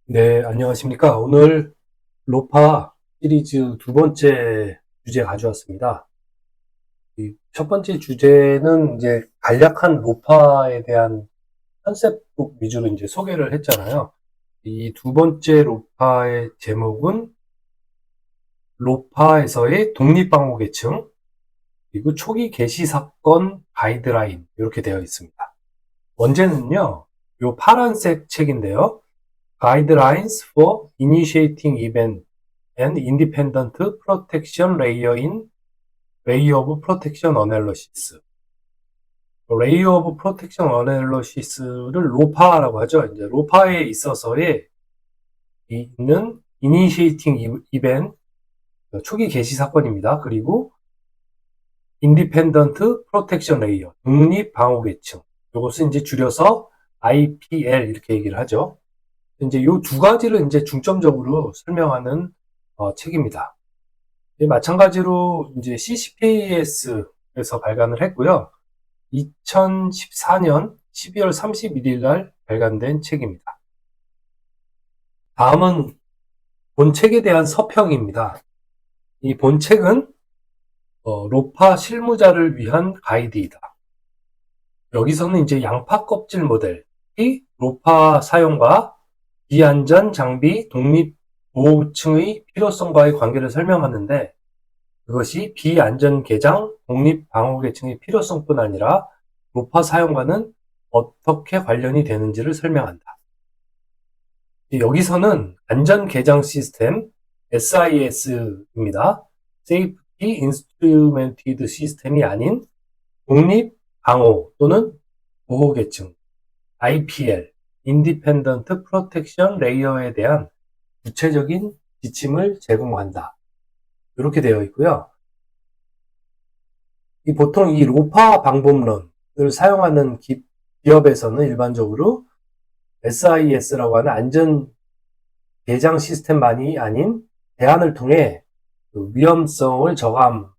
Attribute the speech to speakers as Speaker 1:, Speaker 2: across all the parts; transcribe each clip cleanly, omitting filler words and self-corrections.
Speaker 1: 네, 안녕하십니까. 오늘 로파 시리즈 두 번째 주제 가져왔습니다. 이 첫 번째 주제는 이제 간략한 로파에 대한 컨셉북 위주로 이제 소개를 했잖아요. 이 두 번째 로파의 제목은 로파에서의 독립방어 계층, 그리고 초기 개시 사건 가이드라인, 이렇게 되어 있습니다. 원제는요, 요 파란색 책인데요. Guidelines for Initiating Event and Independent Protection Layer in Layer of Protection Analysis. Layer of Protection Analysis를 로파라고 하죠. 이제 로파에 있어서의 있는 Initiating Event, 초기 개시 사건입니다. 그리고 Independent Protection Layer, 독립 방어 계층. 이것은 이제 줄여서 IPL 이렇게 얘기를 하죠. 이제 이 두 가지를 이제 중점적으로 설명하는 책입니다. 마찬가지로 이제 CCPAS에서 발간을 했고요. 2014년 12월 31일 날 발간된 책입니다. 다음은 본 책에 대한 서평입니다. 이 본 책은 로파 실무자를 위한 가이드이다. 여기서는 이제 양파 껍질 모델이 로파 사용과 비안전 장비 독립 보호층의 필요성과의 관계를 설명하는데, 그것이 비안전 개장 독립 방어 계층의 필요성뿐 아니라 로파 사용과는 어떻게 관련이 되는지를 설명한다. 여기서는 안전 개장 시스템 SIS입니다. Safety Instrumented System이 아닌 독립 방어 또는 보호 계층 IPL Independent Protection Layer에 대한 구체적인 지침을 제공한다. 이렇게 되어 있고요. 보통 이 로파 방법론을 사용하는 기업에서는 일반적으로 SIS라고 하는 안전 개장 시스템만이 아닌 대안을 통해 위험성을 저감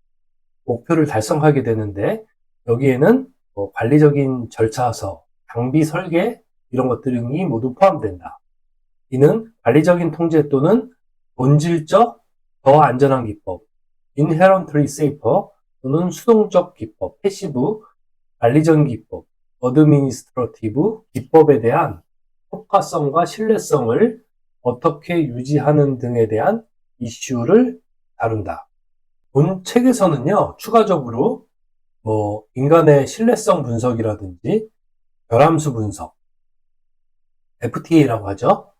Speaker 1: 목표를 달성하게 되는데, 여기에는 관리적인 절차서, 장비 설계 이런 것들이 모두 포함된다. 이는 관리적인 통제 또는 본질적 더 안전한 기법, inherently safer 또는 수동적 기법, 패시브, 관리적인 기법, 어드미니스트러티브 기법에 대한 효과성과 신뢰성을 어떻게 유지하는 등에 대한 이슈를 다룬다. 본 책에서는요, 추가적으로 인간의 신뢰성 분석이라든지 결함수 분석, FTA라고 하죠.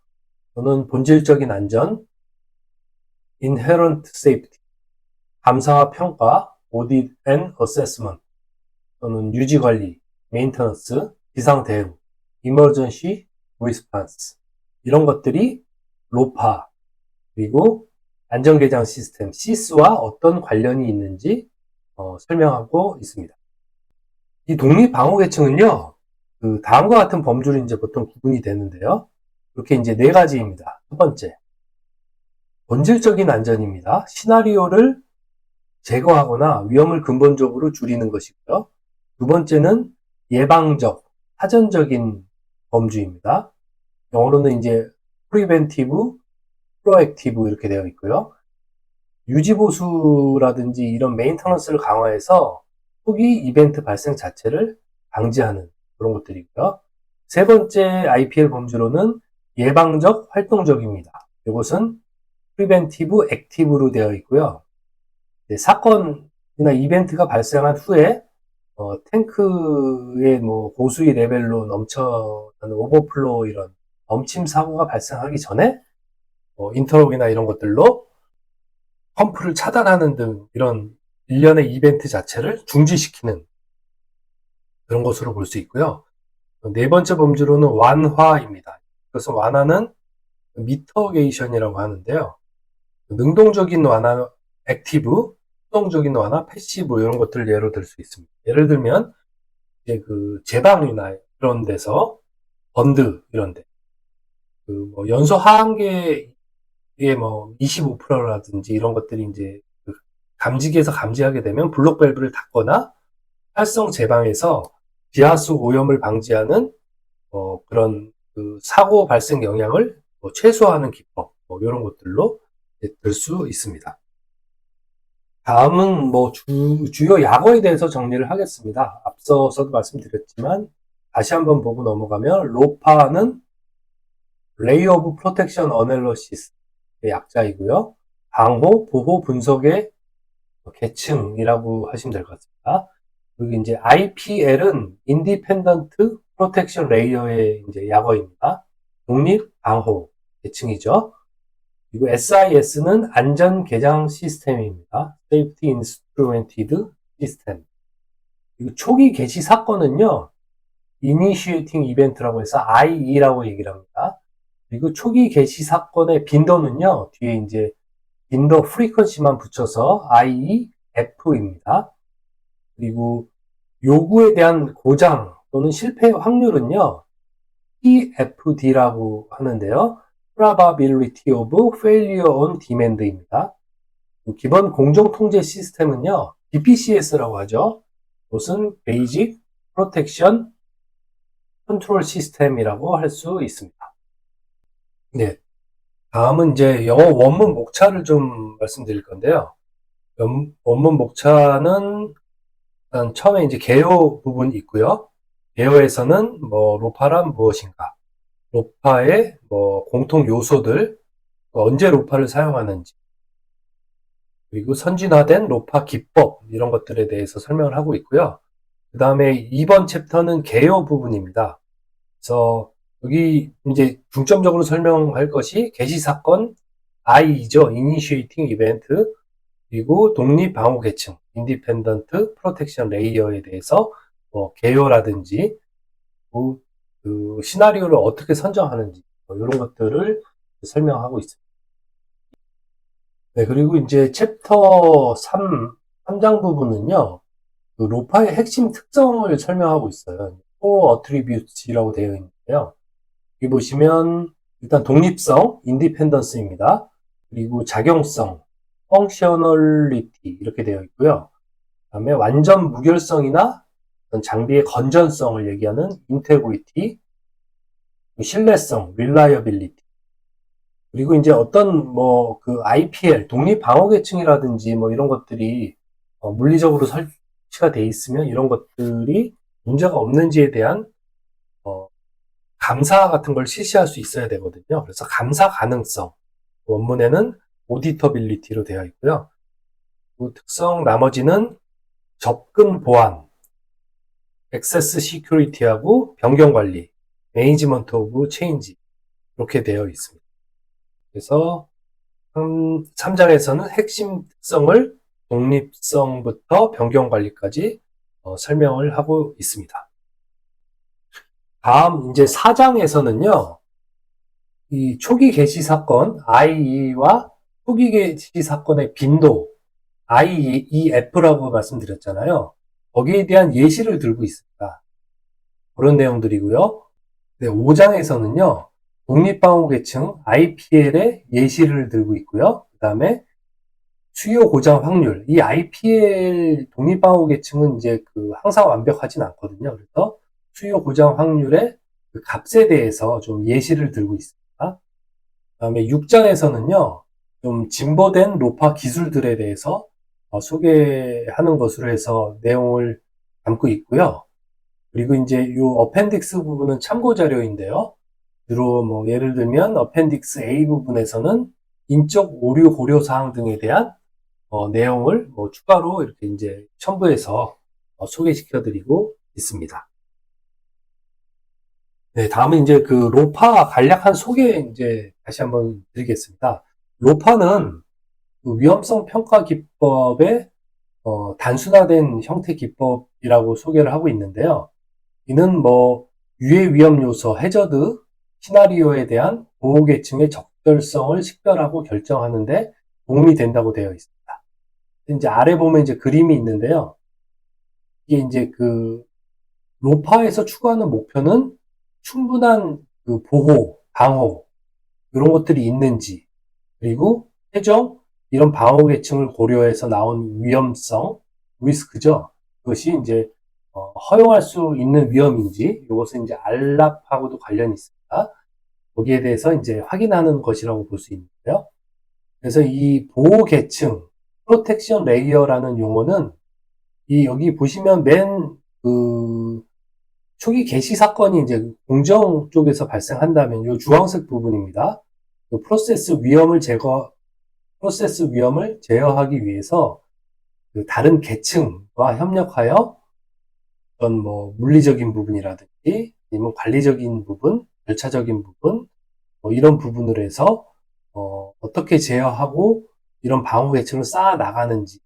Speaker 1: 또는 본질적인 안전, inherent safety, 감사와 평가, audit and assessment, 또는 유지관리, maintenance, 비상대응, emergency response, 이런 것들이 로파, 그리고 안전개장 시스템, 시스와 어떤 관련이 있는지 설명하고 있습니다. 이 독립방어계층은요, 다음과 같은 범주로 이제 보통 구분이 되는데요. 이렇게 이제 네 가지입니다. 첫 번째, 본질적인 안전입니다. 시나리오를 제거하거나 위험을 근본적으로 줄이는 것이고요. 두 번째는 예방적, 사전적인 범주입니다. 영어로는 이제 프리벤티브, 프로액티브 이렇게 되어 있고요. 유지보수라든지 이런 메인터넌스를 강화해서 초기 이벤트 발생 자체를 방지하는 그런 것들이고요. 세 번째 IPL 범주로는 예방적, 활동적입니다. 이것은 프리벤티브, 액티브로 되어 있고요. 사건이나 이벤트가 발생한 후에 탱크의 고수위 레벨로 넘쳐나는 오버플로우 이런 넘침 사고가 발생하기 전에 인터록이나 이런 것들로 펌프를 차단하는 등 이런 일련의 이벤트 자체를 중지시키는 그런 것으로 볼 수 있고요. 네 번째 범주로는 완화입니다. 그래서 완화는 미터게이션이라고 하는데요. 능동적인 완화, 액티브, 수동적인 완화, 패시브 이런 것들을 예로 들 수 있습니다. 예를 들면 이제 제방이나 이런 데서 번드 이런 데 연소 하한계의 25%라든지 이런 것들이 이제 감지기에서 감지하게 되면 블록 밸브를 닫거나 활성 제방에서 비하수 오염을 방지하는 그런 사고 발생 영향을 최소화하는 기법, 이런 것들로 들 수 있습니다. 다음은 주요 약어에 대해서 정리를 하겠습니다. 앞서서도 말씀드렸지만 다시 한번 보고 넘어가면 로파는 Ray of Protection Analysis의 약자이고요. 방호, 보호, 분석의 계층이라고 하시면 될 것 같습니다. 그리고 이제 IPL은 Independent Protection Layer의 이제 약어입니다. 독립 방호 계층이죠. 그리고 SIS는 안전 개장 시스템입니다. Safety Instrumented System. 그리고 초기 개시 사건은요, Initiating Event라고 해서 IE라고 얘기를 합니다. 그리고 초기 개시 사건의 빈도는요, 뒤에 이제 빈도 프리퀀시만 붙여서 IEF입니다. 그리고 요구에 대한 고장 또는 실패 확률은요, PFD라고 하는데요. Probability of Failure on Demand입니다. 기본 공정 통제 시스템은요, BPCS라고 하죠. 이것은 Basic Protection Control System이라고 할 수 있습니다. 네. 다음은 이제 영어 원문 목차를 좀 말씀드릴 건데요. 원문 목차는 일단 처음에 이제 개요 부분이 있고요. 개요에서는 로파란 무엇인가, 로파의 공통 요소들, 언제 로파를 사용하는지, 그리고 선진화된 로파 기법, 이런 것들에 대해서 설명을 하고 있고요. 그 다음에 이번 챕터는 개요 부분입니다. 그래서 여기 이제 중점적으로 설명할 것이 개시 사건 I죠. Initiating Event, 그리고 독립 방호 계층 Independent Protection Layer에 대해서 개요라든지 그 시나리오를 어떻게 선정하는지 이런 것들을 설명하고 있습니다. 네, 그리고 이제 챕터 3장 부분은요, 그 로파의 핵심 특성을 설명하고 있어요. Core Attributes라고 되어 있는데요. 여기 보시면 일단 독립성, Independence입니다. 그리고 작용성, Functionality 이렇게 되어 있고요. 그 다음에 완전 무결성이나 장비의 건전성을 얘기하는 Integrity, 신뢰성, Reliability. 그리고 이제 어떤 그 IPL, 독립방어계층이라든지 이런 것들이 물리적으로 설치가 돼 있으면 이런 것들이 문제가 없는지에 대한 감사 같은 걸 실시할 수 있어야 되거든요. 그래서 감사 가능성, 원문에는 Auditability로 되어 있고요. 그 특성 나머지는 접근 보안, Access Security하고 변경 관리, Management of Change 이렇게 되어 있습니다. 그래서 3장에서는 핵심 특성을 독립성부터 변경 관리까지 설명을 하고 있습니다. 다음 이제 4장에서는요. 이 초기 개시 사건 IE와 초기 개시 사건의 빈도 IEF라고 말씀드렸잖아요. 거기에 대한 예시를 들고 있습니다. 그런 내용들이고요. 네, 5장에서는요. 독립방호계층 IPL의 예시를 들고 있고요. 그 다음에 수요 고장 확률, 이 IPL 독립방호계층은 이제 항상 완벽하진 않거든요. 그래서 수요 고장 확률의 그 값에 대해서 좀 예시를 들고 있습니다. 그 다음에 6장에서는요, 좀 진보된 로파 기술들에 대해서 소개하는 것으로 해서 내용을 담고 있고요. 그리고 이제 이 어펜딕스 부분은 참고 자료인데요. 주로 예를 들면 어펜딕스 A 부분에서는 인적 오류 고려 사항 등에 대한 내용을 추가로 이렇게 이제 첨부해서 소개시켜 드리고 있습니다. 네, 다음은 이제 그 로파 간략한 소개 이제 다시 한번 드리겠습니다. 로파는 그 위험성 평가 기법의 단순화된 형태 기법이라고 소개를 하고 있는데요. 이는 유해 위험 요소, 해저드, 시나리오에 대한 보호 계층의 적절성을 식별하고 결정하는데 도움이 된다고 되어 있습니다. 이제 아래 보면 이제 그림이 있는데요. 이게 이제 그 로파에서 추구하는 목표는 충분한 그 보호, 방호 이런 것들이 있는지, 그리고 최종 이런 방호 계층을 고려해서 나온 위험성, 리스크죠. 그것이 이제 허용할 수 있는 위험인지 이것은 이제 알랍하고도 관련이 있습니다. 거기에 대해서 이제 확인하는 것이라고 볼 수 있는데요. 그래서 이 보호 계층, 프로텍션 레이어라는 용어는 여기 보시면 초기 게시 사건이 이제 공정 쪽에서 발생한다면 이 주황색 부분입니다. 프로세스 위험을 제어하기 위해서 다른 계층과 협력하여 어떤 물리적인 부분이라든지 아니면 관리적인 부분, 절차적인 부분, 이런 부분을 해서 어떻게 제어하고 이런 방어 계층을 쌓아 나가는지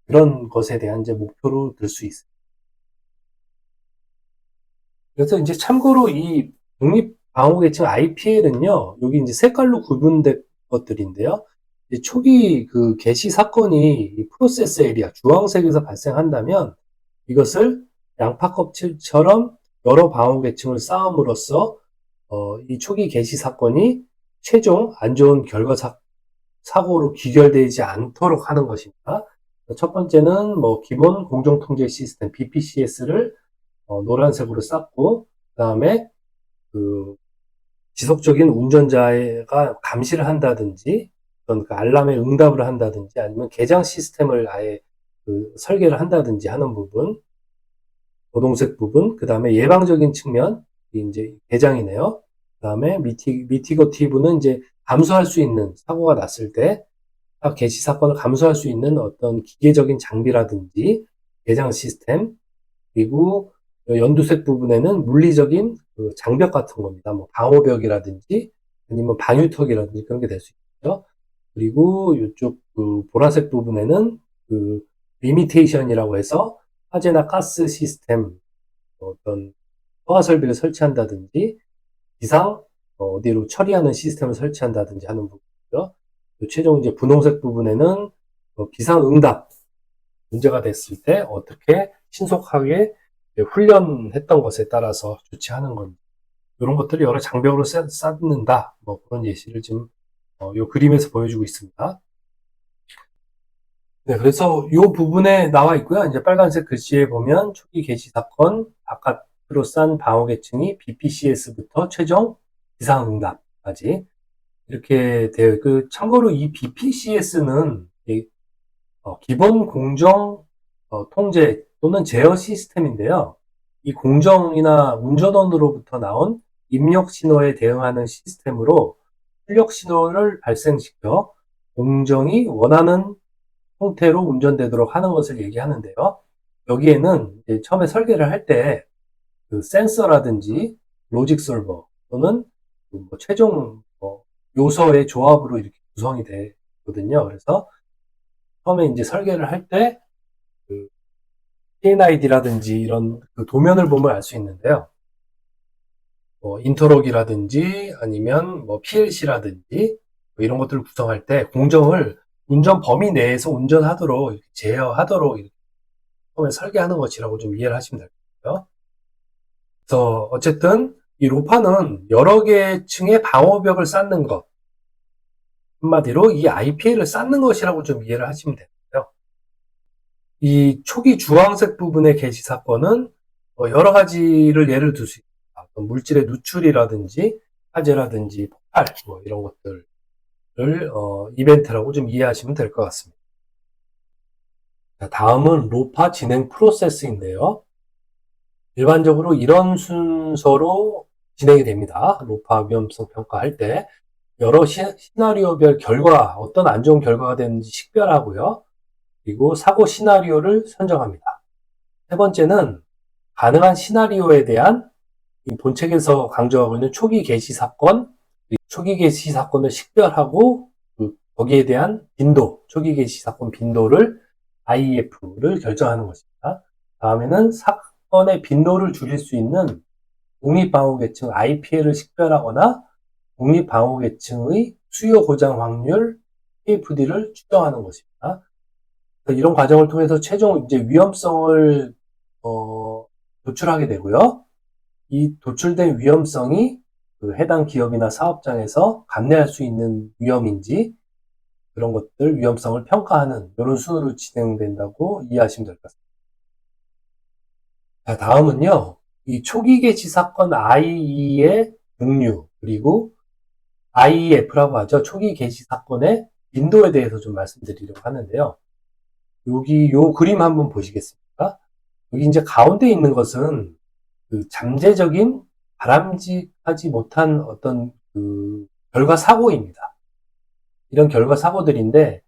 Speaker 1: 그런 것에 대한 이제 목표로 들 수 있습니다. 그래서 이제 참고로 이 독립 방어 계층 IPL은요, 여기 이제 색깔로 구분된 것들인데요. 초기 그 게시 사건이 이 프로세스 에리아 주황색에서 발생한다면 이것을 양파 껍질처럼 여러 방어 계층을 쌓음으로써 이 초기 게시 사건이 최종 안 좋은 결과 사고로 귀결되지 않도록 하는 것입니다. 첫 번째는 기본 공정통제 시스템 BPCS를 노란색으로 쌓고 그 다음에 지속적인 운전자가 감시를 한다든지 어떤 알람에 응답을 한다든지 아니면 개장 시스템을 아예 설계를 한다든지 하는 부분, 고동색 부분, 그 다음에 예방적인 측면, 이제 개장이네요. 그 다음에 미티거티브는 이제 감수할 수 있는 사고가 났을 때 게시 사건을 감수할 수 있는 어떤 기계적인 장비라든지 개장 시스템, 그리고 연두색 부분에는 물리적인 장벽 같은 겁니다. 방호벽이라든지 아니면 방유턱이라든지 그런 게 될 수 있죠. 그리고 이쪽 보라색 부분에는 리미테이션이라고 해서 화재나 가스 시스템 어떤 허가 설비를 설치한다든지 비상 어디로 처리하는 시스템을 설치한다든지 하는 부분이죠. 최종 이제 분홍색 부분에는 비상 응답 문제가 됐을 때 어떻게 신속하게 훈련했던 것에 따라서 조치하는 건지 이런 것들을 여러 장벽으로 쌓는다 그런 예시를 지금 이 그림에서 보여주고 있습니다. 네, 그래서 이 부분에 나와 있고요. 이제 빨간색 글씨에 보면 초기 게시 사건 바깥으로 싼 방어 계층이 BPCS부터 최종 비상 응답까지 이렇게 되어 참고로 이 BPCS는 기본 공정 통제 또는 제어 시스템인데요. 이 공정이나 운전원으로부터 나온 입력 신호에 대응하는 시스템으로 출력 신호를 발생시켜 공정이 원하는 형태로 운전되도록 하는 것을 얘기하는데요. 여기에는 이제 처음에 설계를 할 때 센서라든지 로직 솔버 또는 최종 요소의 조합으로 이렇게 구성이 되거든요. 그래서 처음에 이제 설계를 할 때 PNID라든지 이런 도면을 보면 알 수 있는데요. 인터록이라든지 아니면 PLC라든지 이런 것들을 구성할 때 공정을 운전 범위 내에서 운전하도록 이렇게 제어하도록 이렇게 처음에 설계하는 것이라고 좀 이해를 하시면 될 거예요. 그래서 어쨌든 이 로파는 여러 개의 층의 방어벽을 쌓는 것, 한마디로 이 IPL을 쌓는 것이라고 좀 이해를 하시면 되고요. 이 초기 주황색 부분의 게시 사건은 여러 가지를 예를 들 수 있습니다. 물질의 누출이라든지 화재라든지 폭발 이런 것들을 이벤트라고 좀 이해하시면 될 것 같습니다. 자, 다음은 로파 진행 프로세스인데요. 일반적으로 이런 순서로 진행이 됩니다. 로파 위험성 평가할 때 여러 시나리오별 결과, 어떤 안 좋은 결과가 되는지 식별하고요. 그리고 사고 시나리오를 선정합니다. 세 번째는 가능한 시나리오에 대한 이 본책에서 강조하고 있는 초기 게시 사건, 초기 게시 사건을 식별하고 거기에 대한 빈도, 초기 게시 사건 빈도를 IEF를 결정하는 것입니다. 다음에는 사건의 빈도를 줄일 수 있는 독립방호계층 IPL을 식별하거나 독립방호계층의 수요 고장 확률 KFD를 추정하는 것입니다. 이런 과정을 통해서 최종 이제 위험성을 도출하게 되고요. 이 도출된 위험성이 해당 기업이나 사업장에서 감내할 수 있는 위험인지 그런 것들 위험성을 평가하는 이런 순으로 진행된다고 이해하시면 될 것 같습니다. 자, 다음은요. 이 초기 게시 사건 IE의 종류 그리고 IEF라고 하죠. 초기 개시 사건의 빈도에 대해서 좀 말씀드리려고 하는데요. 여기 요 그림 한번 보시겠습니까? 여기 이제 가운데 있는 것은 그 잠재적인 바람직하지 못한 어떤 그 결과 사고입니다. 이런 결과 사고들인데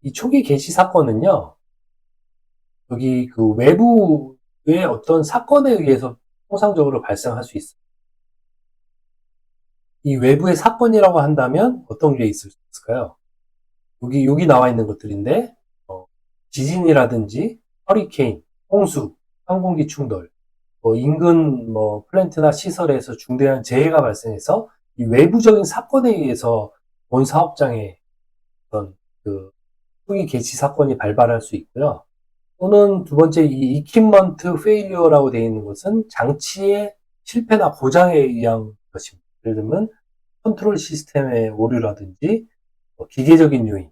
Speaker 1: 이 초기 개시 사건은요. 여기 그 외부의 어떤 사건에 의해서 통상적으로 발생할 수 있어요. 이 외부의 사건이라고 한다면 어떤 게 있을 수 있을까요? 여기 나와 있는 것들인데, 지진이라든지, 허리케인, 홍수, 항공기 충돌, 인근 플랜트나 시설에서 중대한 재해가 발생해서 이 외부적인 사건에 의해서 본 사업장에 어떤 그 초기 개시 사건이 발발할 수 있고요. 또는 두 번째 이 equipment failure라고 되어 있는 것은 장치의 실패나 고장에 의한 것입니다. 예를 들면 컨트롤 시스템의 오류라든지 기계적인 요인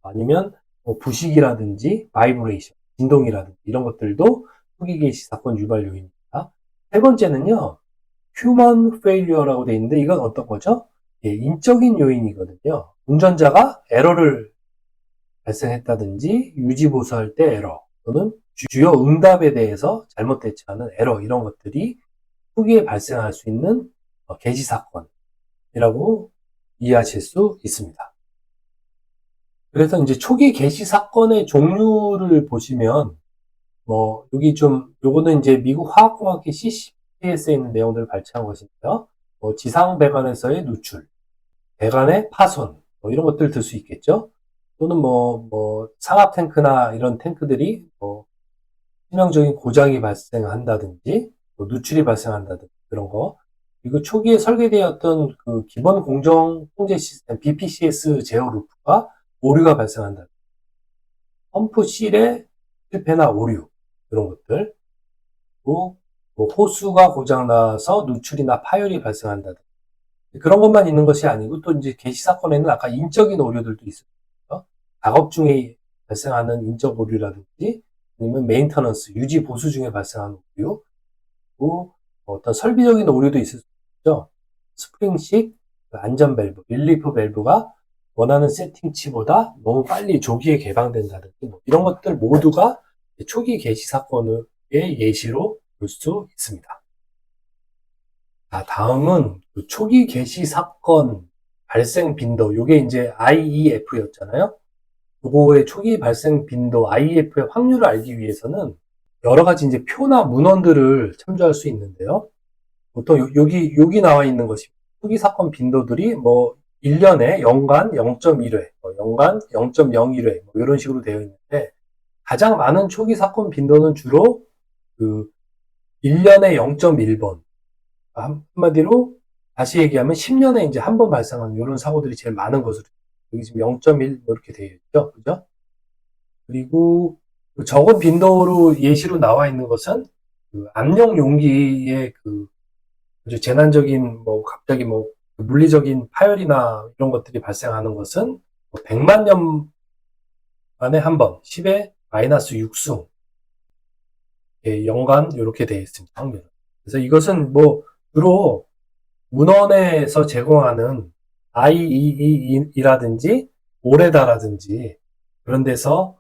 Speaker 1: 아니면 부식이라든지 바이브레이션, 진동이라든지 이런 것들도 초기 개시 사건 유발 요인입니다. 세 번째는요. human failure라고 되어 있는데 이건 어떤 거죠? 예, 인적인 요인이거든요. 운전자가 에러를 발생했다든지 유지보수할 때 에러 또는 주요 응답에 대해서 잘못 대처하는 에러 이런 것들이 초기에 발생할 수 있는 개시 사건이라고 이해하실 수 있습니다. 그래서 이제 초기 개시 사건의 종류를 보시면 여기 요거는 이제 미국 화학공학회 CCPS에 있는 내용들을 발췌한 것인데요. 지상 배관에서의 누출, 배관의 파손 이런 것들 들 수 있겠죠. 또는 상압 탱크나 이런 탱크들이 치명적인 고장이 발생한다든지 누출이 발생한다든지 그런 거. 그리고 초기에 설계되었던 그 기본 공정 통제 시스템 BPCS 제어 루프가 오류가 발생한다. 펌프 실의 실패나 오류 그런 것들. 그리고 호수가 고장나서 누출이나 파열이 발생한다든지 그런 것만 있는 것이 아니고 또 이제 개시 사건에는 아까 인적인 오류들도 있어요. 작업 중에 발생하는 인적 오류라든지 아니면 메인터넌스, 유지 보수 중에 발생하는 오류, 그리고 어떤 설비적인 오류도 있을 수 있죠. 스프링식 안전 밸브, 릴리프 밸브가 원하는 세팅치보다 너무 빨리 조기에 개방된다든지 이런 것들 모두가 초기 개시 사건의 예시로 볼 수 있습니다. 다음은 그 초기 개시 사건 발생 빈도, 요게 이제 IEF였잖아요. 요거의 초기 발생 빈도, IEF의 확률을 알기 위해서는 여러 가지 이제 표나 문헌들을 참조할 수 있는데요. 보통 여기 나와 있는 것이 초기 사건 빈도들이 1년에 연간 0.1회, 연간 0.01회, 이런 식으로 되어 있는데, 가장 많은 초기 사건 빈도는 주로 1년에 0.1번. 한마디로, 다시 얘기하면 10년에 이제 한 번 발생하는 이런 사고들이 제일 많은 것으로, 여기 지금 0.1 이렇게 되어 있죠. 그죠? 그리고 적은 빈도로 예시로 나와 있는 것은 압력 용기의 재난적인 갑자기 물리적인 파열이나 이런 것들이 발생하는 것은 100만 년 만에 한 번, 10의 마이너스 6승 연간 이렇게 되어 있습니다. 확률은. 그래서 이것은 주로 문헌에서 제공하는 IEE라든지 오레다라든지 그런 데서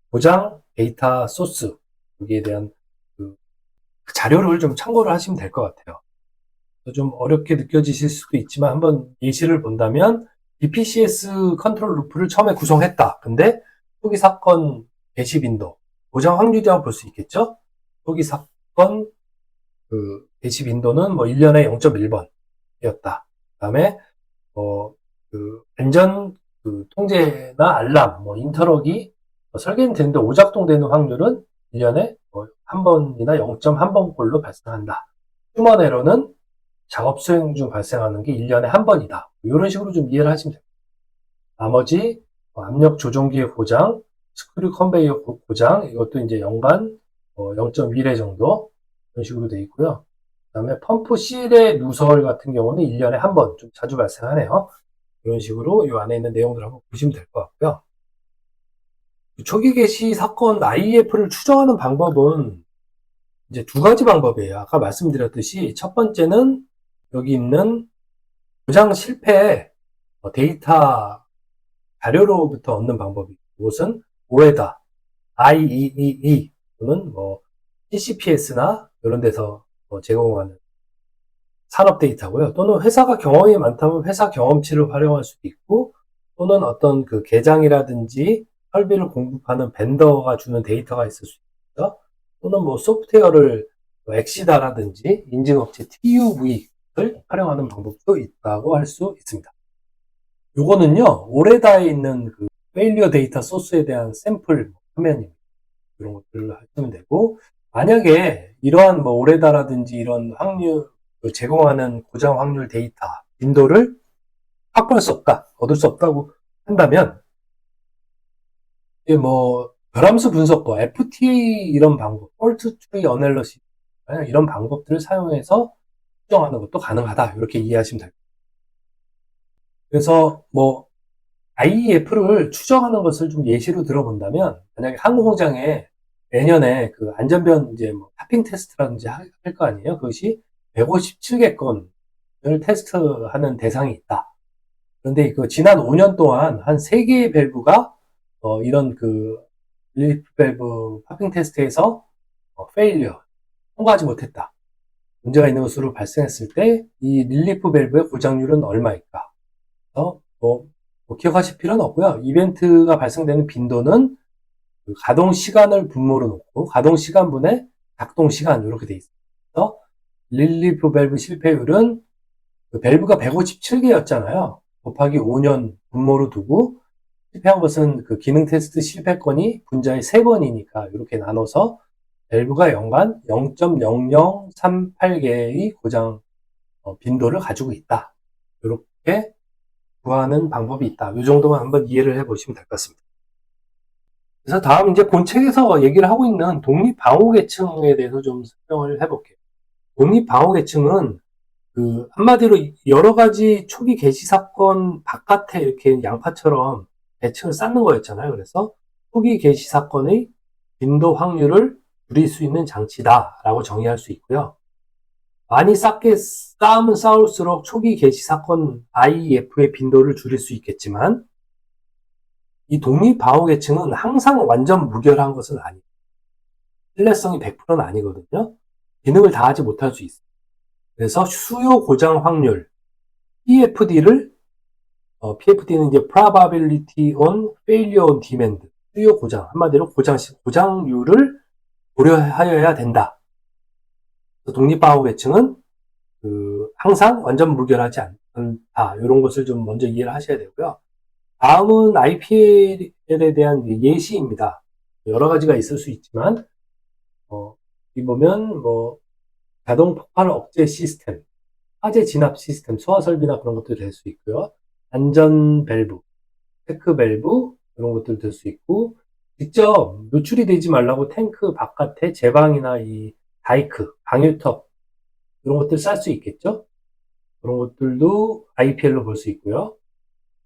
Speaker 1: 보장 데이터 소스 여기에 대한 자료를 좀 참고를 하시면 될 것 같아요. 좀 어렵게 느껴지실 수도 있지만 한번 예시를 본다면 BPCS 컨트롤 루프를 처음에 구성했다. 근데 초기 사건 개시 빈도 보장 확률이라고 볼 수 있겠죠? 초기 사건 개시 빈도는 1년에 0.1번이었다. 그 다음에 안전 통제나 알람, 인터럭이 설계는 되는데 오작동되는 확률은 1년에 한 번이나 0.1번꼴로 발생한다. 휴먼 에러는 작업 수행 중 발생하는 게 1년에 한 번이다. 이런 식으로 좀 이해를 하시면 됩니다. 나머지 압력 조종기의 고장, 스크류 컨베이어 고장 이것도 이제 연간 0.1회 정도 이런 식으로 되어 있고요. 그 다음에 펌프 실의 누설 같은 경우는 1년에 한 번 좀 자주 발생하네요. 이런 식으로 이 안에 있는 내용들을 한번 보시면 될 것 같고요. 초기 개시 사건 IEF를 추정하는 방법은 이제 두 가지 방법이에요. 아까 말씀드렸듯이 첫 번째는 여기 있는 고장 실패 데이터 자료로부터 얻는 방법이 이것은 오레다, IEEE 또는 CCPS나 이런 데서 제공하는 산업 데이터고요. 또는 회사가 경험이 많다면 회사 경험치를 활용할 수도 있고, 또는 어떤 그 계장이라든지 설비를 공급하는 벤더가 주는 데이터가 있을 수 있죠. 또는 소프트웨어를 엑시다라든지 인증업체 TUV를 활용하는 방법도 있다고 할 수 있습니다. 요거는요, 오레다에 있는 그 페일리어 데이터 소스에 대한 샘플 화면입니다. 이런 것들을 하시면 되고, 만약에 이러한 오레다라든지 이런 확률, 제공하는 고장 확률 데이터, 빈도를 확보할 수 없다, 얻을 수 없다고 한다면, 이게 결함수 분석과 FTA 이런 방법, 폴트 트리 어널러시스 이런 방법들을 사용해서 추정하는 것도 가능하다. 이렇게 이해하시면 됩니다. 그래서 IEF를 추정하는 것을 좀 예시로 들어본다면, 만약에 항공장에 내년에 그 안전변 타핑 테스트라든지 할 거 아니에요. 그것이 157개 건을 테스트하는 대상이 있다. 그런데 그 지난 5년 동안 한 3개의 밸브가 이런 그 릴리프 밸브 파핑 테스트에서 페일리어 통과하지 못했다. 문제가 있는 것으로 발생했을 때 이 릴리프 밸브의 고장률은 얼마일까? 기억하실 필요는 없고요. 이벤트가 발생되는 빈도는 그 가동 시간을 분모로 놓고 가동 시간분의 작동 시간 이렇게 돼 있어요. 릴리프 밸브 실패율은 그 밸브가 157개였잖아요. 곱하기 5년 분모로 두고 실패한 것은 그 기능 테스트 실패건이 분자의 3번이니까 이렇게 나눠서 밸브가 연간 0.0038개의 고장 빈도를 가지고 있다. 이렇게 구하는 방법이 있다. 이 정도만 한번 이해를 해보시면 될 것 같습니다. 그래서 다음 이제 본책에서 얘기를 하고 있는 독립방호계층에 대해서 좀 설명을 해볼게요. 독립방호계층은 그 한마디로 여러 가지 초기 개시 사건 바깥에 이렇게 양파처럼 계층을 쌓는 거였잖아요. 그래서 초기 개시 사건의 빈도 확률을 줄일 수 있는 장치다라고 정의할 수 있고요. 많이 쌓으면 쌓을수록 초기 개시 사건 IEF의 빈도를 줄일 수 있겠지만, 이 독립방호계층은 항상 완전 무결한 것은 아니에요. 신뢰성이 100%는 아니거든요. 기능을 다하지 못할 수 있어요. 그래서 수요 고장 확률 PFD를 PFD는 이제 Probability on Failure on Demand, 수요 고장, 한마디로 고장률을 고려하여야 된다. 독립방호계층은 항상 완전 무결하지 않다. 이런 것을 좀 먼저 이해를 하셔야 되고요. 다음은 IPL에 대한 예시입니다. 여러 가지가 있을 수 있지만, 여기 보면 자동 폭발 억제 시스템, 화재 진압 시스템, 소화 설비나 그런 것도 될 수 있고요. 안전 밸브, 체크 밸브 이런 것들 될 수 있고, 직접 노출이 되지 말라고 탱크 바깥에 제방이나 이 다이크, 방유턱 이런 것들 쌀 수 있겠죠. 그런 것들도 IPL로 볼 수 있고요.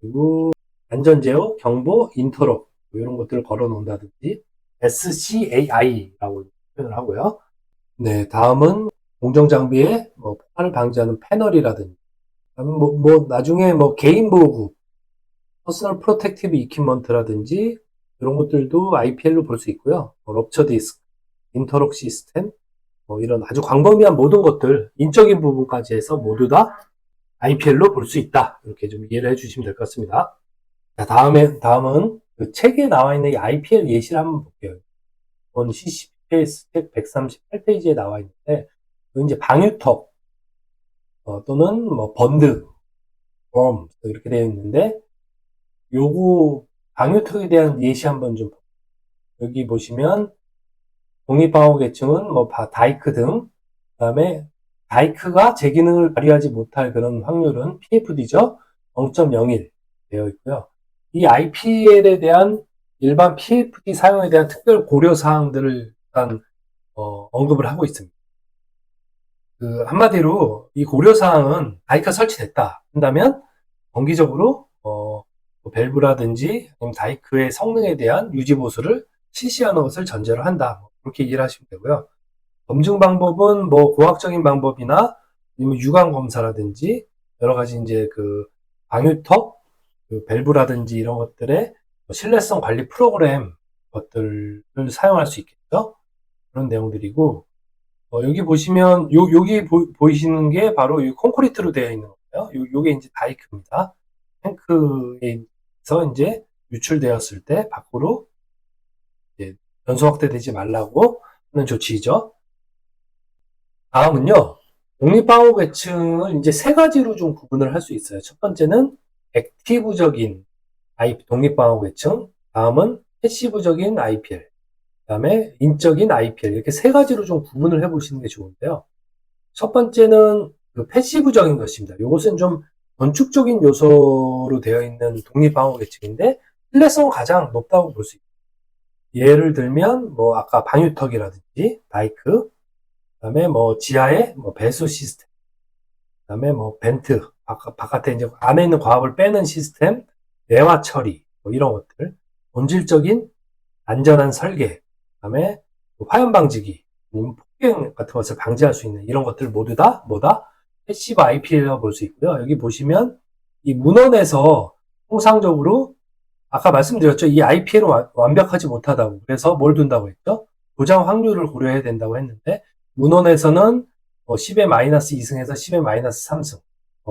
Speaker 1: 그리고 안전제어, 경보, 인터럽 이런 것들을 걸어 놓는다든지 SCAI라고 표현을 하고요. 네, 다음은 공정 장비에 폭발을 방지하는 패널이라든지 나중에 개인 보호구, 퍼스널 프로텍티브 이퀴먼트라든지 이런 것들도 IPL로 볼 수 있고요. 럽처 디스크, 인터럭 시스템 이런 아주 광범위한 모든 것들, 인적인 부분까지 해서 모두 다 IPL로 볼 수 있다. 이렇게 좀 이해를 해주시면 될 것 같습니다. 자, 다음은 그 책에 나와 있는 이 IPL 예시를 한번 볼게요. 이건 CCPS 책 138페이지에 나와 있는데, 이제 방유턱, 또는 번드, 이렇게 되어 있는데, 요거, 방유턱에 대한 예시 한번 좀, 여기 보시면, 독립방호계층은 다이크 등, 그 다음에 다이크가 제 기능을 발휘하지 못할 그런 확률은 PFD죠. 0.01 되어 있고요. 이 IPL에 대한 일반 PFD 사용에 대한 특별 고려사항들을 일단 언급을 하고 있습니다. 한마디로 이 고려사항은 다이크가 설치됐다 한다면 정기적으로 밸브라든지 다이크의 성능에 대한 유지보수를 실시하는 것을 전제로 한다. 그렇게 이해를 하시면 되고요. 검증 방법은 고학적인 방법이나 유관 검사라든지 여러 가지 이제 그 방유턱, 그 밸브라든지 이런 것들의 신뢰성 관리 프로그램 것들을 사용할 수 있겠죠. 그런 내용들이고, 여기 보시면 여기 보이시는 게 바로 이 콘크리트로 되어 있는 거예요. 요게 이제 다이크입니다. 탱크에서 이제 유출되었을 때 밖으로 이제 연소 확대되지 말라고 하는 조치이죠. 다음은요, 독립방어 계층을 이제 세 가지로 좀 구분을 할 수 있어요. 첫 번째는 액티브적인 독립방어 계층, 다음은 패시브적인 IPL, 그다음에 인적인 IPL, 이렇게 세 가지로 좀 구분을 해보시는 게 좋은데요. 첫 번째는 그 패시브적인 것입니다. 이것은 좀 건축적인 요소로 되어 있는 독립방어 계층인데 신뢰성은 가장 높다고 볼 수 있습니다. 예를 들면 뭐 아까 방유턱이라든지 다이크, 그다음에 뭐 지하에 뭐 배수 시스템, 그다음에 뭐 벤트, 바깥에 이제 안에 있는 과압을 빼는 시스템, 내화 처리, 뭐 이런 것들, 본질적인 안전한 설계, 그다음에 화염 방지기, 폭행 같은 것을 방지할 수 있는 이런 것들 모두 다 뭐다? 패시브 IPL이라고 볼 수 있고요. 여기 보시면 이 문헌에서 통상적으로 아까 말씀드렸죠. 이 IPL은 완벽하지 못하다고. 그래서 뭘 둔다고 했죠? 고장 확률을 고려해야 된다고 했는데 문헌에서는 10의 마이너스 2승에서 10의 마이너스 3승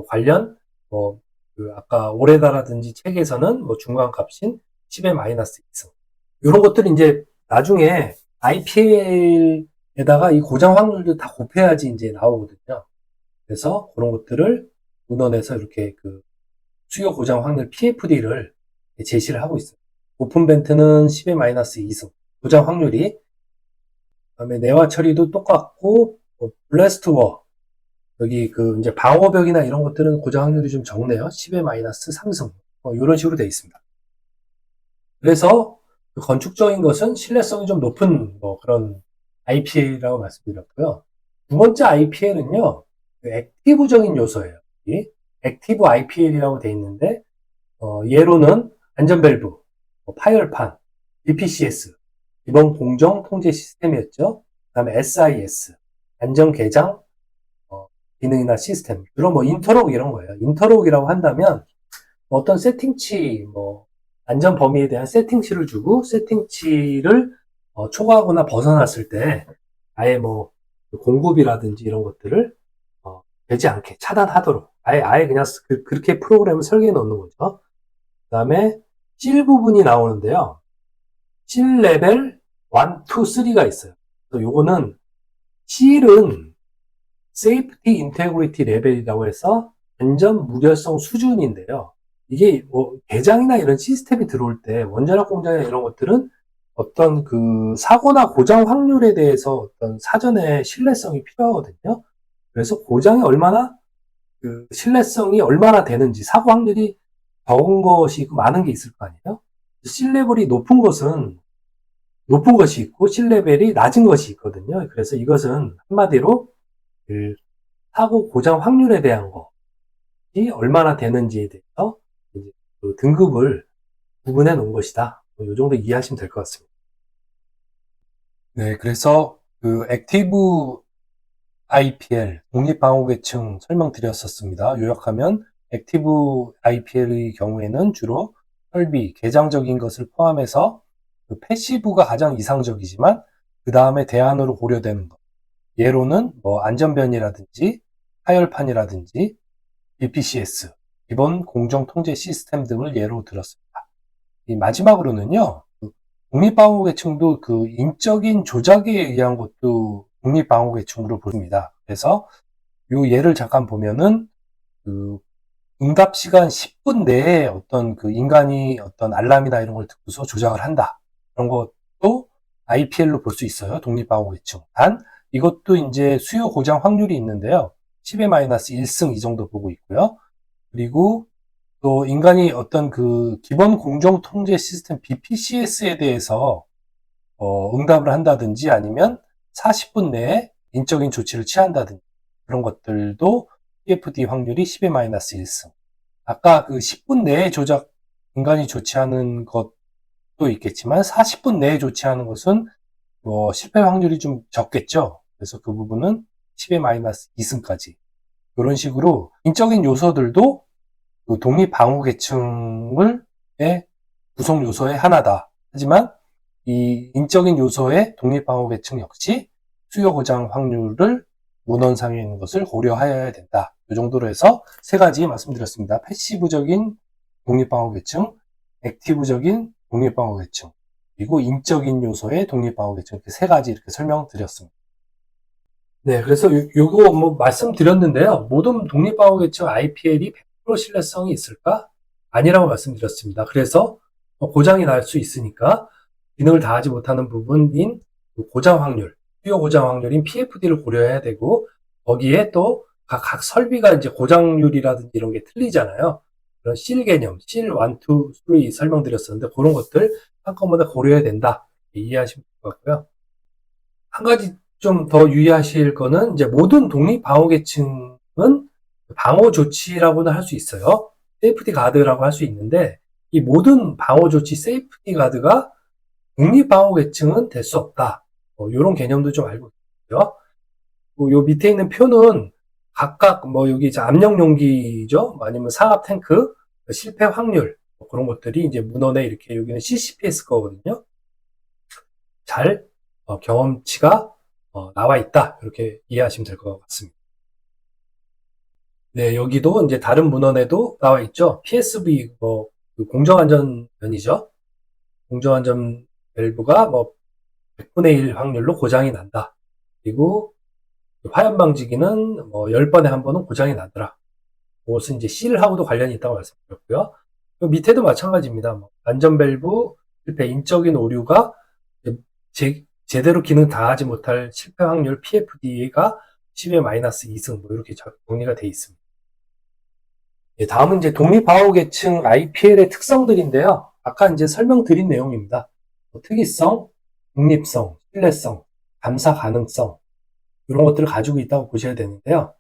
Speaker 1: 관련 그 아까 오레다라든지 책에서는 중간값인 10의 마이너스 2승 이런 것들이 이제 나중에 IPL에다가 이 고장 확률도 다 곱해야지 이제 나오거든요. 그래서 그런 것들을 문헌에서 이렇게 그 수요 고장 확률 PFD를 제시를 하고 있어요. 오픈 벤트는 10의 마이너스 2승 고장 확률이, 그다음에 내화 처리도 똑같고 블래스트워 여기 그 이제 방어벽이나 이런 것들은 고장 확률이 좀 적네요. 10의 마이너스 3승 이런 식으로 되어 있습니다. 그래서 그 건축적인 것은 신뢰성이 좀 높은 그런 IPL이라고 말씀드렸고요. 두 번째 IPL은요, 그 액티브적인 요소예요. 이 액티브 IPL이라고 되어 있는데 예로는 안전밸브, 파열판, BPCS, 기본 공정 통제 시스템이었죠. 그 다음에 SIS, 안전개장, 기능이나 시스템, 주로 인터록 이런 거예요. 인터록이라고 한다면 어떤 세팅치, 안전 범위에 대한 세팅치를 주고 세팅치를 초과하거나 벗어났을 때 아예 공급이라든지 이런 것들을 되지 않게 차단하도록 아예 그냥 그렇게 프로그램을 설계해 놓는 거죠. 그 다음에 실 부분이 나오는데요. 실 레벨 1, 2, 3가 있어요. 그래서 요거는 실은 Safety Integrity 레벨이라고 해서 안전 무결성 수준인데요. 이게 개장이나 이런 시스템이 들어올 때 원자력 공장이나 이런 것들은 어떤 그 사고나 고장 확률에 대해서 어떤 사전에 신뢰성이 필요하거든요. 그래서 고장이 얼마나 그 신뢰성이 얼마나 되는지 사고 확률이 적은 것이 있고 많은 게 있을 거 아니에요. 실 레벨이 높은 것이 있고 실 레벨이 낮은 것이 있거든요. 그래서 이것은 한마디로 그 사고 고장 확률에 대한 것이 얼마나 되는지에 대해서 이제 그 등급을 구분해 놓은 것이다. 이 정도 이해하시면 될 것 같습니다. 네, 그래서 그 액티브 IPL, 독립방어계층 설명드렸었습니다. 요약하면 액티브 IPL의 경우에는 주로 설비, 개장적인 것을 포함해서 그 패시브가 가장 이상적이지만 그 다음에 대안으로 고려되는 것. 예로는 안전변이라든지 하열판이라든지 BPCS, 기본 공정 통제 시스템 등을 예로 들었습니다. 이 마지막으로는요, 독립방어계층도 그 인적인 조작에 의한 것도 독립방어계층으로 보입니다. 그래서 이 예를 잠깐 보면은 그 응답 시간 10분 내에 어떤 그 인간이 어떤 알람이나 이런 걸 듣고서 조작을 한다. 그런 것도 IPL로 볼 수 있어요. 독립방어계층. 단 이것도 이제 수요 고장 확률이 있는데요. 10의 마이너스 1승 이 정도 보고 있고요. 그리고 또 인간이 어떤 그 기본 공정 통제 시스템 BPCS에 대해서 응답을 한다든지 아니면 40분 내에 인적인 조치를 취한다든지 그런 것들도 PFD 확률이 10의 마이너스 1승. 아까 그 10분 내에 조작 인간이 조치하는 것도 있겠지만 40분 내에 조치하는 것은 실패 확률이 좀 적겠죠. 그래서 그 부분은 10의 마이너스 2승까지 이런 식으로 인적인 요소들도 그 독립방어계층의 구성 요소의 하나다. 하지만 이 인적인 요소의 독립방어계층 역시 수요 고장 확률을 문헌상에 있는 것을 고려하여야 된다. 이 정도로 해서 세 가지 말씀드렸습니다. 패시브적인 독립방어계층, 액티브적인 독립방어계층, 그리고 인적인 요소의 독립방어계층, 이렇게 세 가지 이렇게 설명드렸습니다. 네, 그래서 요거 뭐 말씀드렸는데요. 모든 독립방어계층 IPL이 100% 신뢰성이 있을까? 아니라고 말씀드렸습니다. 그래서 고장이 날 수 있으니까 기능을 다하지 못하는 부분인 고장 확률, 수요 고장 확률인 PFD를 고려해야 되고, 거기에 또 각 설비가 이제 고장률이라든지 이런 게 틀리잖아요. 그런 실 개념, 실 1, 2, 3 설명드렸었는데, 그런 것들 한꺼번에 고려해야 된다. 이해하시면 될 것 같고요. 한 가지 좀 더 유의하실 거는, 이제 모든 독립방어계층은 방어 조치라고는 할 수 있어요. 세이프티 가드라고 할 수 있는데, 이 모든 방어 조치 세이프티 가드가 독립방어계층은 될 수 없다. 이런 개념도 좀 알고 있고요. 요 밑에 있는 표는 각각 여기 이제 압력 용기죠, 아니면 상압 탱크 실패 확률 그런 것들이 이제 문헌에 이렇게, 여기는 CCPS 거거든요. 잘 경험치가 나와 있다, 이렇게 이해하시면 될 것 같습니다. 네, 여기도 이제 다른 문헌에도 나와 있죠. PSV 그 공정안전면이죠. 공정안전 밸브가 100분의 1 확률로 고장이 난다. 그리고 화염방지기는 10번에 한 번은 고장이 나더라. 그것은 이제 C하고도 관련이 있다고 말씀드렸고요. 밑에도 마찬가지입니다. 안전 밸브 실패, 인적인 오류가 제대로 기능 다하지 못할 실패 확률 PFD가 10의 마이너스 2승, 이렇게 정리가 되어 있습니다. 예, 다음은 이제 독립방어계층 IPL의 특성들인데요. 아까 이제 설명드린 내용입니다. 특이성, 독립성, 신뢰성, 감사 가능성, 이런 것들을 가지고 있다고 보셔야 되는데요.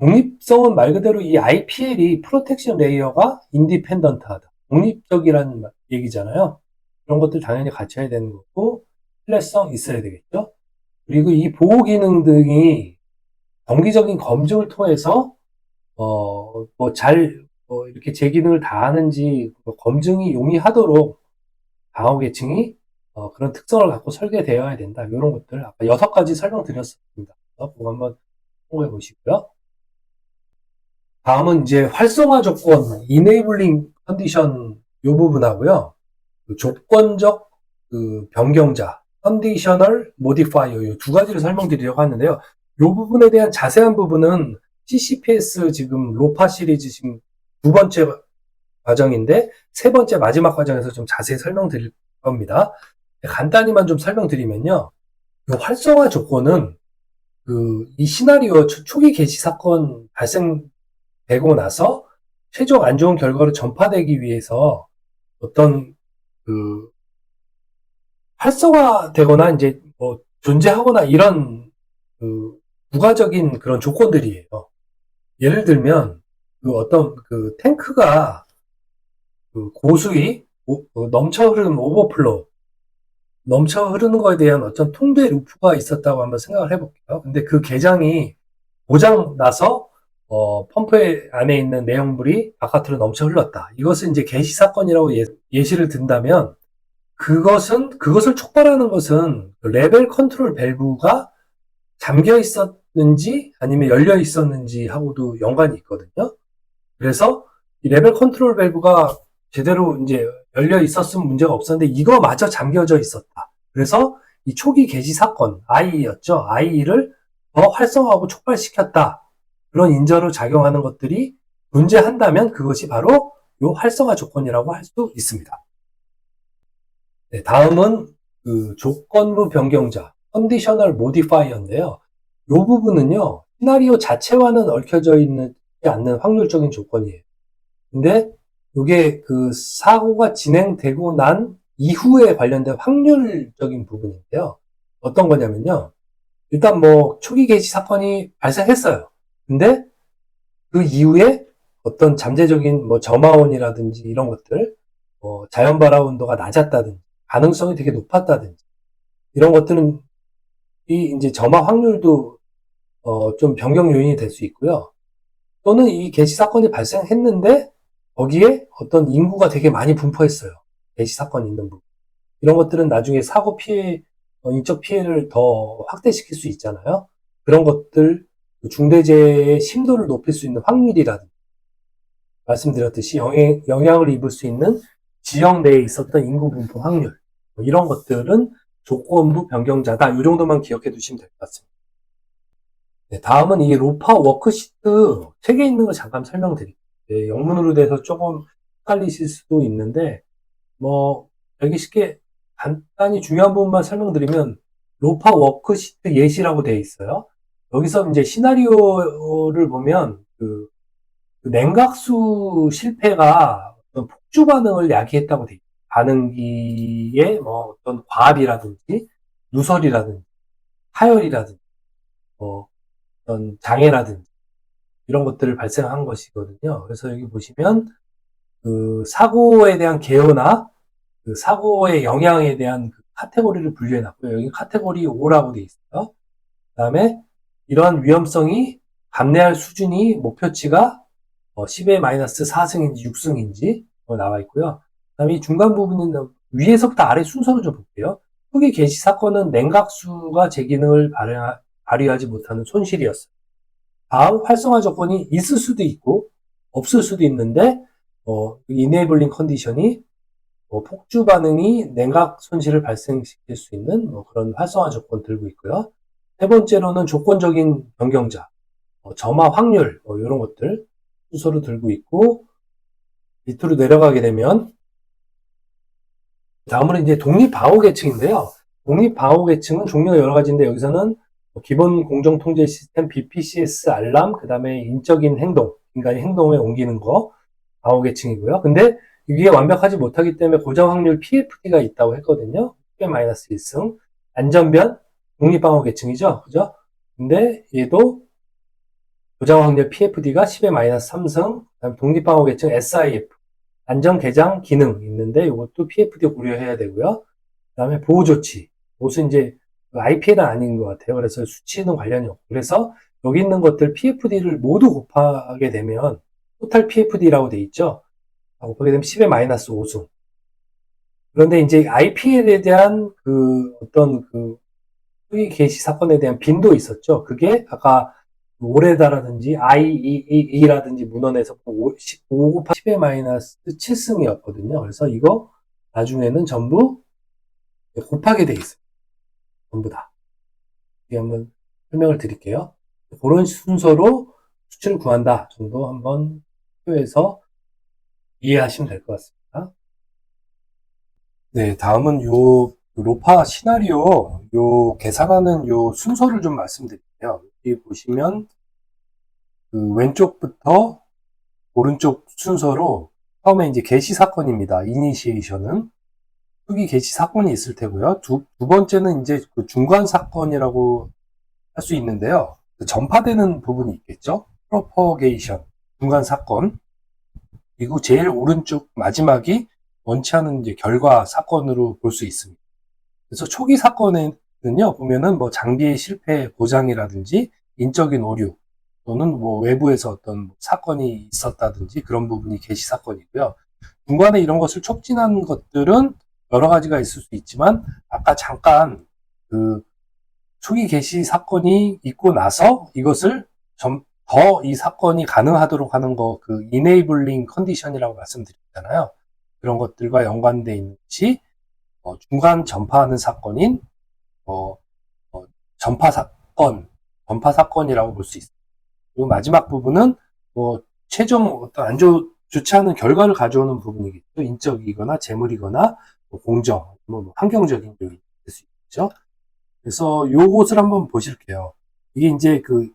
Speaker 1: 독립성은 말 그대로 이 IPL이 프로텍션 레이어가 인디펜던트하다, 독립적이라는 얘기잖아요. 그런 것들 당연히 갖춰야 되는 거고, 신뢰성 있어야 되겠죠. 그리고 이 보호 기능 등이 정기적인 검증을 통해서 이렇게 제 기능을 다하는지 검증이 용이하도록 방어계층이 그런 특성을 갖고 설계되어야 된다. 이런 것들 아까 6가지 설명드렸습니다. 그거 한번 참고해 보시고요. 다음은 이제 활성화 조건, enabling condition 이 부분하고요. 그 조건적 변경자, conditional modifier 이 두 가지를 설명드리려고 하는데요. 이 부분에 대한 자세한 부분은 CCPS 지금 로파 시리즈 지금 2번째 과정인데 3번째 마지막 과정에서 좀 자세히 설명드릴 겁니다. 간단히만 좀 설명드리면요. 이 활성화 조건은 이 시나리오 초기 개시 사건 발생되고 나서 최종 안 좋은 결과로 전파되기 위해서 어떤 활성화되거나 이제 존재하거나 이런 부가적인 그런 조건들이에요. 예를 들면 어떤 탱크가 고수위 넘쳐 흐르는 오버플로우, 넘쳐 흐르는 거에 대한 어떤 통제 루프가 있었다고 한번 생각을 해볼게요. 근데 그 계장이 고장 나서 펌프 안에 있는 내용물이 바깥으로 넘쳐 흘렀다. 이것은 이제 개시 사건이라고 예시를 든다면, 그것을 촉발하는 것은 레벨 컨트롤 밸브가 잠겨 있었는지 아니면 열려 있었는지 하고도 연관이 있거든요. 그래서 이 레벨 컨트롤 밸브가 제대로 이제 열려 있었으면 문제가 없었는데 이거마저 잠겨져 있었다. 그래서 이 초기 개시 사건, IE였죠. IE를 더 활성화하고 촉발시켰다. 그런 인저로 작용하는 것들이 존재한다면 그것이 바로 이 활성화 조건이라고 할 수 있습니다. 네, 다음은 조건부 변경자, conditional modifier인데요. 이 부분은요, 시나리오 자체와는 얽혀져 있지 않는 확률적인 조건이에요. 근데 이게 사고가 진행되고 난 이후에 관련된 확률적인 부분인데요. 어떤 거냐면요. 일단 초기 개시 사건이 발생했어요. 근데 그 이후에 어떤 잠재적인 점화원이라든지 이런 것들, 자연 발화 온도가 낮았다든지, 가능성이 되게 높았다든지, 이런 것들은 이제 점화 확률도 좀 변경 요인이 될 수 있고요. 또는 이 개시 사건이 발생했는데 거기에 어떤 인구가 되게 많이 분포했어요. 개시 사건이 있는 부분. 이런 것들은 나중에 사고 피해, 인적 피해를 더 확대시킬 수 있잖아요. 그런 것들, 중대재해의 심도를 높일 수 있는 확률이라든지, 말씀드렸듯이 영향을 입을 수 있는 지역 내에 있었던 인구 분포 확률, 이런 것들은 조건부 변경자다. 이 정도만 기억해 두시면 될 것 같습니다. 네, 다음은 이 로파 워크시트 책에 있는 거 잠깐 설명드릴게요. 네, 영문으로 돼서 조금 헷갈리실 수도 있는데, 되게 쉽게 간단히 중요한 부분만 설명드리면, 로파 워크시트 예시라고 되어 있어요. 여기서 이제 시나리오를 보면, 그 냉각수 실패가 어떤 폭주 반응을 야기했다고 돼 있어요. 반응기에 어떤 과압이라든지, 누설이라든지, 파열이라든지, 어떤 장애라든지, 이런 것들을 발생한 것이거든요. 그래서 여기 보시면, 그 사고에 대한 개요나 그 사고의 영향에 대한 그 카테고리를 분류해 놨고요. 여기 카테고리 5라고 되어 있어요. 그 다음에 이러한 위험성이 감내할 수준이 목표치가 10의 마이너스 4승인지 6승인지 나와 있고요. 그 다음에 이 중간 부분은 위에서부터 아래 순서로 좀 볼게요. 후기 개시 사건은 냉각수가 제 기능을 발휘하지 못하는 손실이었어요. 다음 활성화 조건이 있을 수도 있고 없을 수도 있는데 이네이블링 컨디션이 폭주 반응이 냉각 손실을 발생시킬 수 있는 그런 활성화 조건 들고 있고요. 세 번째로는 조건적인 변경자, 점화 확률 이런 것들 순서로 들고 있고, 밑으로 내려가게 되면 다음으로 이제 독립방어 계층인데요. 독립방어 계층은 종류가 여러 가지인데 여기서는 기본 공정통제 시스템 BPCS 알람, 그 다음에 인적인 행동, 인간의 행동에 옮기는 거 방어 계층이고요. 근데 이게 완벽하지 못하기 때문에 고정 확률 PFD가 있다고 했거든요. 10-1승. 안전변, 독립방어 계층이죠. 그죠? 근데 얘도 고정 확률 PFD가 10-3승, 그다음 독립방어 계층 SIF, 안전 개장 기능 있는데 이것도 PFD 고려해야 되고요. 그다음에 보호 조치. 이것은 이제 IPL은 아닌 것 같아요. 그래서 수치는 관련이 없고. 그래서 여기 있는 것들 PFD를 모두 곱하게 되면 토탈 PFD라고 돼 있죠. 곱하게 되면 10-5승. 그런데 이제 IPL에 대한 그 어떤 그 후기 개시 사건에 대한 빈도 있었죠. 그게 아까 올해다라든지 IEE라든지 문헌에서 5 곱하기 10-7승이었거든요. 그래서 이거 나중에는 전부 곱하게 돼 있어요. 전부 다. 이게 한번 설명을 드릴게요. 그런 순서로 수치를 구한다 정도 한번 표에서 이해하시면 될 것 같습니다. 네, 다음은 요 로파 시나리오 요 계산하는 요 순서를 좀 말씀드릴게요. 여기 보시면 그 왼쪽부터 오른쪽 순서로 처음에 이제 개시 사건입니다. 이니시에이션은 후기 개시 사건이 있을 테고요. 두 번째는 이제 그 중간 사건이라고 할 수 있는데요. 그 전파되는 부분이 있겠죠. 프로퍼게이션 중간 사건. 그리고 제일 오른쪽 마지막이 원치 않은 이제 결과 사건으로 볼 수 있습니다. 그래서 초기 사건에는요, 보면은 뭐 장비의 실패 고장이라든지 인적인 오류 또는 뭐 외부에서 어떤 사건이 있었다든지 그런 부분이 개시 사건이고요. 중간에 이런 것을 촉진한 것들은 여러 가지가 있을 수 있지만 아까 잠깐 그 초기 개시 사건이 있고 나서 이것을 더 이 사건이 가능하도록 하는 거, 그 이네이블링 컨디션이라고 말씀드렸잖아요. 그런 것들과 연관되어 있는 것이 중간 전파하는 사건인 전파 사건이라고 볼 수 있습니다. 그리고 마지막 부분은 최종 어떤 좋지 않은 결과를 가져오는 부분이겠죠. 인적이거나 재물이거나 공정, 환경적인 요인이 될 수 있죠. 그래서 요것을 한번 보실게요. 이게 이제 그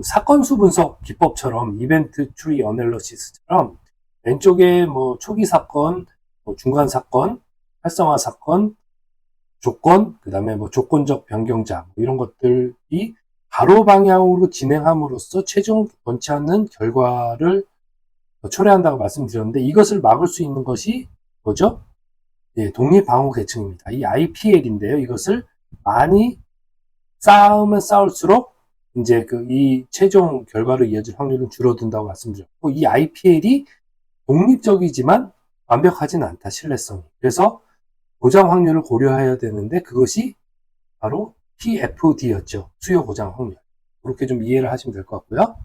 Speaker 1: 사건수 분석 기법처럼 이벤트 트리 어널리시스처럼 왼쪽에 뭐 초기 사건, 중간 사건, 활성화 사건, 조건, 그 다음에 뭐 조건적 변경자 이런 것들이 가로 방향으로 진행함으로써 최종 원치 않는 결과를 초래한다고 말씀드렸는데 이것을 막을 수 있는 것이 뭐죠? 예, 독립방어 계층입니다. 이 IPL인데요. 이것을 많이 쌓으면 쌓을수록 이제 이 최종 결과로 이어질 확률은 줄어든다고 말씀드렸고, 이 IPL이 독립적이지만 완벽하진 않다, 신뢰성이. 그래서 고장 확률을 고려해야 되는데 그것이 바로 PFD였죠. 수요 고장 확률. 그렇게 좀 이해를 하시면 될 것 같고요.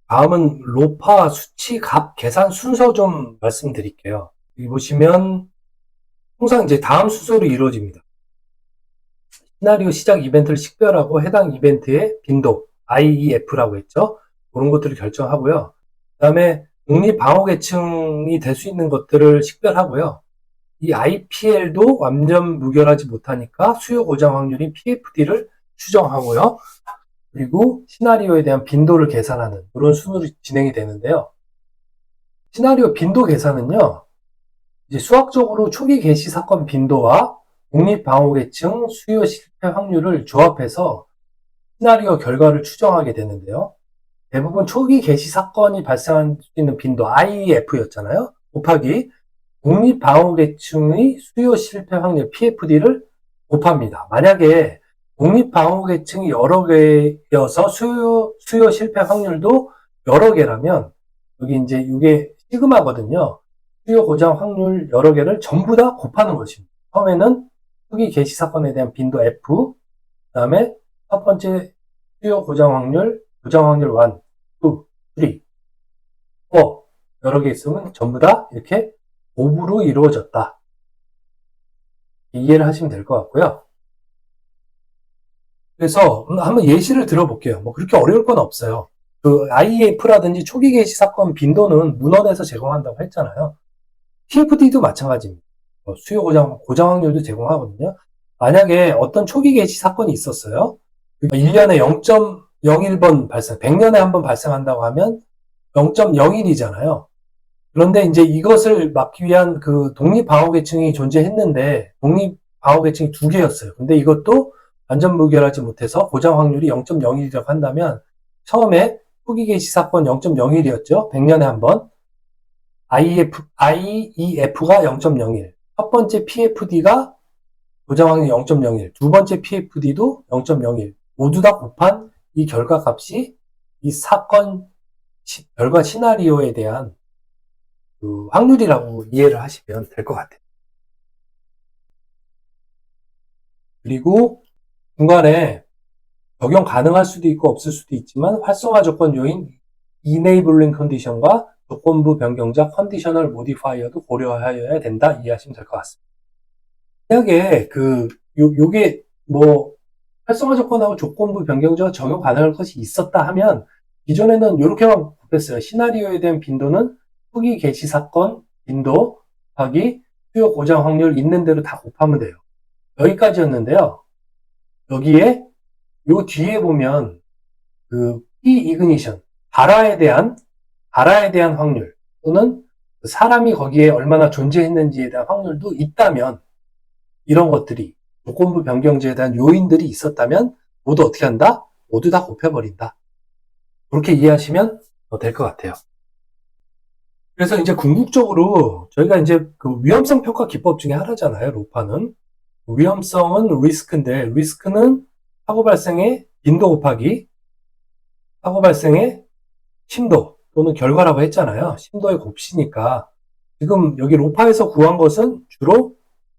Speaker 1: 다음은 로파 수치 값 계산 순서 좀 말씀드릴게요. 여기 보시면 항상 이제 다음 순서로 이루어집니다. 시나리오 시작 이벤트를 식별하고 해당 이벤트의 빈도, IEF라고 했죠. 그런 것들을 결정하고요. 그 다음에 독립방어계층이 될 수 있는 것들을 식별하고요. 이 IPL도 완전 무결하지 못하니까 수요 고장 확률인 PFD를 추정하고요. 그리고 시나리오에 대한 빈도를 계산하는 그런 순으로 진행이 되는데요. 시나리오 빈도 계산은요, 이제 수학적으로 초기 개시 사건 빈도와 독립방어계층 수요 실패 확률을 조합해서 시나리오 결과를 추정하게 되는데요. 대부분 초기 개시 사건이 발생할 수 있는 빈도 IEF였잖아요. 곱하기 독립방어계층의 수요 실패 확률 PFD를 곱합니다. 만약에 독립방어계층이 여러 개여서 수요 실패 확률도 여러 개라면 여기 이제 이게 시그마거든요. 수요 고장 확률 여러 개를 전부 다 곱하는 것입니다. 처음에는 초기 개시 사건에 대한 빈도 F, 그 다음에 첫 번째 수요 고장 확률 1, 2, 3, 4 여러 개 있으면 전부 다 이렇게 곱으로 이루어졌다. 이해를 하시면 될 것 같고요. 그래서 한번 예시를 들어볼게요. 뭐 그렇게 어려울 건 없어요. IEF라든지 초기 개시 사건 빈도는 문헌에서 제공한다고 했잖아요. PFD도 마찬가지입니다. 수요 고장 확률도 제공하거든요. 만약에 어떤 초기 개시 사건이 있었어요. 1년에 0.01번 발생, 100년에 한 번 발생한다고 하면 0.01이잖아요. 그런데 이제 이것을 막기 위한 독립방어계층이 존재했는데, 독립방어계층이 2개였어요. 근데 이것도 완전 무결하지 못해서 고장 확률이 0.01이라고 한다면, 처음에 초기 개시 사건 0.01이었죠. 100년에 한 번. IEF가 0.01. 첫 번째 PFD가 고장 확률 0.01. 두 번째 PFD도 0.01. 모두 다 곱한 이 결과 값이 이 사건 결과 시나리오에 대한 확률이라고 이해를 하시면 될 것 같아요. 그리고 중간에 적용 가능할 수도 있고 없을 수도 있지만 활성화 조건 요인 enabling 컨디션과 조건부 변경자 conditional modifier도 고려하여야 된다 이해하시면 될 것 같습니다. 만약에 요게 뭐 활성화 조건하고 조건부 변경자가 적용 가능할 것이 있었다 하면 기존에는 이렇게만 곱했어요. 시나리오에 대한 빈도는 초기 개시 사건 빈도 곱하기 수요 고장 확률 있는 대로 다 곱하면 돼요. 여기까지였는데요. 여기에 요 뒤에 보면 P-ignition 발화에 대한 확률 또는 사람이 거기에 얼마나 존재했는지에 대한 확률도 있다면 이런 것들이 조건부 변경제에 대한 요인들이 있었다면 모두 어떻게 한다? 모두 다 곱해버린다. 그렇게 이해하시면 될 것 같아요. 그래서 이제 궁극적으로 저희가 이제 위험성 평가 기법 중에 하나잖아요. 로파는. 위험성은 리스크인데 리스크는 사고 발생의 빈도 곱하기 사고 발생의 심도 또는 결과라고 했잖아요. 심도의 곱시니까 지금 여기 로파에서 구한 것은 주로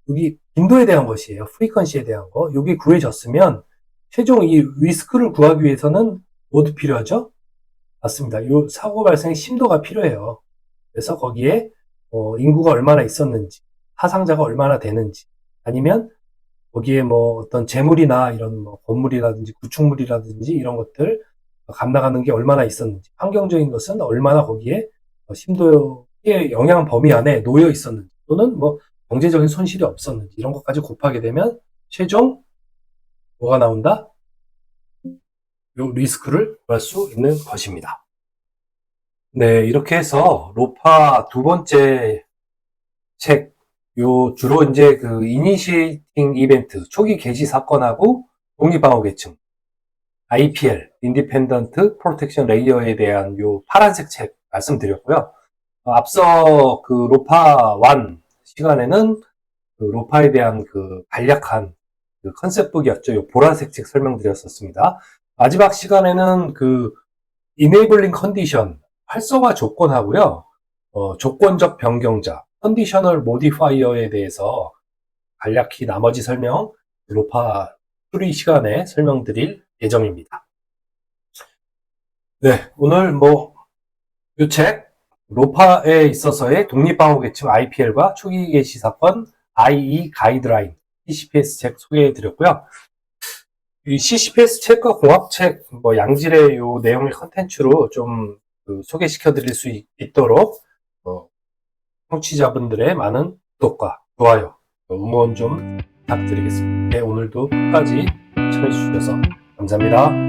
Speaker 1: 여기 빈도에 대한 것이에요. 프리퀀시에 대한 거. 여기 구해졌으면 최종 이 리스크를 구하기 위해서는 뭐도 필요하죠? 맞습니다. 이 사고 발생의 심도가 필요해요. 그래서 거기에 인구가 얼마나 있었는지, 사상자가 얼마나 되는지, 아니면 거기에 뭐 어떤 재물이나 이런 뭐 건물이라든지 구축물이라든지 이런 것들 감당하는 게 얼마나 있었는지, 환경적인 것은 얼마나 거기에 심도의 영향 범위 안에 놓여 있었는지, 또는 뭐 경제적인 손실이 없었는지 이런 것까지 곱하게 되면 최종 뭐가 나온다? 요 리스크를 구할 수 있는 것입니다. 네, 이렇게 해서 로파 두 번째 책, 주로 이제 이니시에이팅 이벤트, 초기 개시 사건하고 독립방어계층, IPL, 인디펜던트 프로텍션 레이어에 대한 요 파란색 책 말씀드렸고요. 앞서 로파 1 시간에는 로파에 대한 간략한 컨셉북이었죠. 요 보라색 책 설명드렸었습니다. 마지막 시간에는 그 enabling condition, 활성화 조건하고요. 조건적 변경자, conditional modifier에 대해서 간략히 나머지 설명, 로파 수리 시간에 설명드릴 예정입니다. 네, 오늘 이 책, 로파에 있어서의 독립방어 계층 IPL과 초기 개시 사건 IE 가이드라인, CCPS 책 소개해드렸고요. 이 CCPS 책과 공학책, 양질의 요 내용의 컨텐츠로 좀 소개시켜드릴 수 있도록, 청취자분들의 많은 구독과 좋아요, 응원 좀 부탁드리겠습니다. 네, 오늘도 끝까지 시청해주셔서 감사합니다.